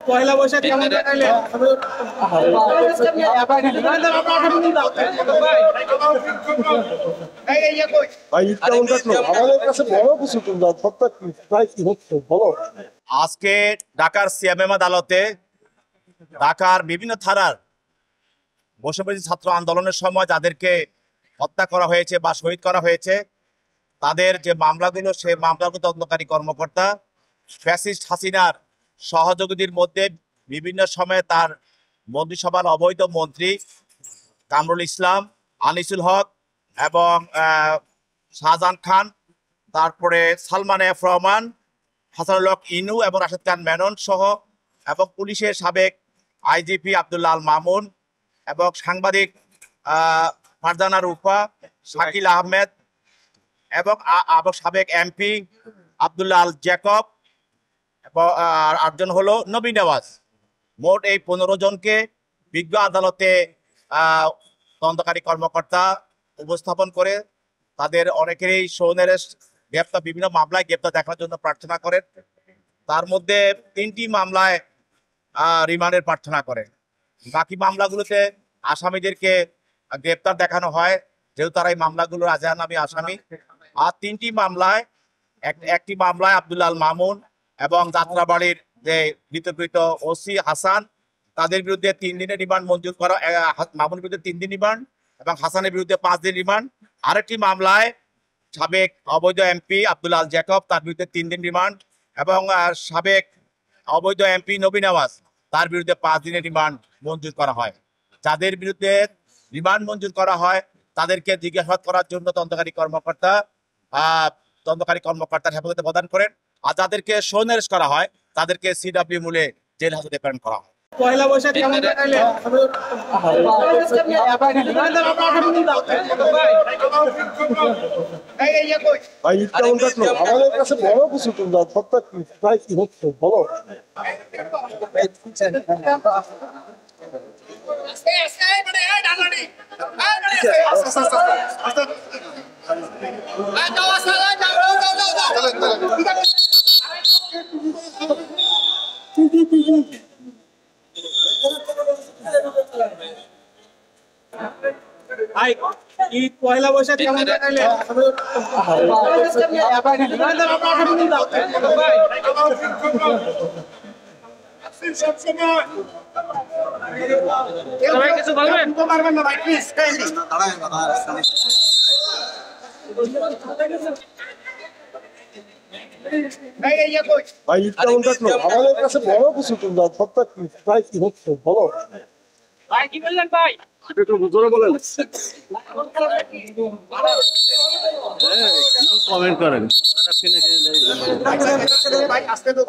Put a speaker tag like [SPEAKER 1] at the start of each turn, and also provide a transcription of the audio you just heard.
[SPEAKER 1] পয়লা বৈশাখ কেমন কাটাইলে?
[SPEAKER 2] ভাই ঈদ কেমন কাটলো? আমাদের কাছে বড় কিছু তোমরা সবটা প্রায় কি হচ্ছে বলো।
[SPEAKER 3] আজকে ঢাকার সিএমএম আদালতে ঢাকার বিভিন্ন থানার বৈষম্যবিরোধী ছাত্র আন্দোলনের সময় যাদেরকে হত্যা করা হয়েছে বা শহীদ করা হয়েছে তাদের যে মামলাগুলো সেই মামলাগুলো তদন্তকারী কর্মকর্তা ফ্যাসিস্ট হাসিনার সহযোগীদের মধ্যে বিভিন্ন সময়ে তার মন্ত্রিসভার অবৈধ মন্ত্রী কামরুল ইসলাম, আনিসুল হক এবং শাহজাহান খান, তারপরে সালমান এফ রহমান, হাসানুল হক ইনু এবং রাশেদ খান মেনন সহ এবং পুলিশের সাবেক আইজিপি আব্দুল্লাহ আল মামুন এবং সাংবাদিক ফারজানা রূপা, শাকিল আহমেদ এবং সাবেক এমপি আব্দুল্লাহ আল জ্যাকব এবং আটজন হলো নবী নেওয়াজ। মোট এই 15 জনকে বিজ্ঞ আদালতে তদন্তকারী কর্মকর্তা উপস্থাপন করে তাদের অনেকেরই সৌনের গ্রেপ্তার বিভিন্ন মামলায় গ্রেপ্তার দেখানোর জন্য প্রার্থনা করেন। তার মধ্যে 3টি মামলায় রিমান্ডের প্রার্থনা করে। বাকি মামলাগুলোতে আসামিদেরকে গ্রেপ্তার দেখানো হয় যেহেতু তারা এই মামলাগুলোর আজানামী আসামি। আর 3টি মামলায় একটি মামলায় আব্দুল্লাহ আল মামুন এবং যাত্রাবাড়ির যে বিতর্কিত ওসি হাসান তাদের বিরুদ্ধে 3 দিনের রিমান্ড মঞ্জুর করা, মামুনের বিরুদ্ধে 3 দিন রিমান্ড এবং হাসানের বিরুদ্ধে 5 দিন রিমান্ড। আরেকটি মামলায় সাবেক অবৈধ এমপি আব্দুল্লাহ আল জ্যাকব তার বিরুদ্ধে 3 দিন রিমান্ড এবং সাবেক অবৈধ এমপি নবী নেওয়াজ তার বিরুদ্ধে 5 দিনের রিমান্ড মঞ্জুর করা হয়। যাদের বিরুদ্ধে রিমান্ড মঞ্জুর করা হয় তাদেরকে জিজ্ঞাসাবাদ করার জন্য তদন্তকারী কর্মকর্তার হেফাজতে প্রদান করেন। আর যাদেরকে সৌনেরেশ করা হয় তাদেরকে সিডব্লিউ মূলে জেল হাজতে প্রেরণ করা হয়।
[SPEAKER 1] পয়লা বৈশাখ কেমন কাটাইলে?
[SPEAKER 2] ভাই ঈদ কেমন কাটলো? আমাদের কাছে বড় কিছু তোমরা সবটা প্রায় কি হচ্ছে বলো।
[SPEAKER 1] ভাই ঈদ পয়লা বৈশাখ কেমন কাটাইলে? কিছু বলবেন?
[SPEAKER 2] ভাই ঈদ কেমন কাটলো? আমাদের কাছে বড় কিছু তোমরা সবটা প্রায় কি হচ্ছে বলো।
[SPEAKER 1] ভাই কি বললেন ভাই?
[SPEAKER 2] একটু জোরে বলেন।
[SPEAKER 4] কমেন্ট করেন।
[SPEAKER 2] ভাই আজকে তো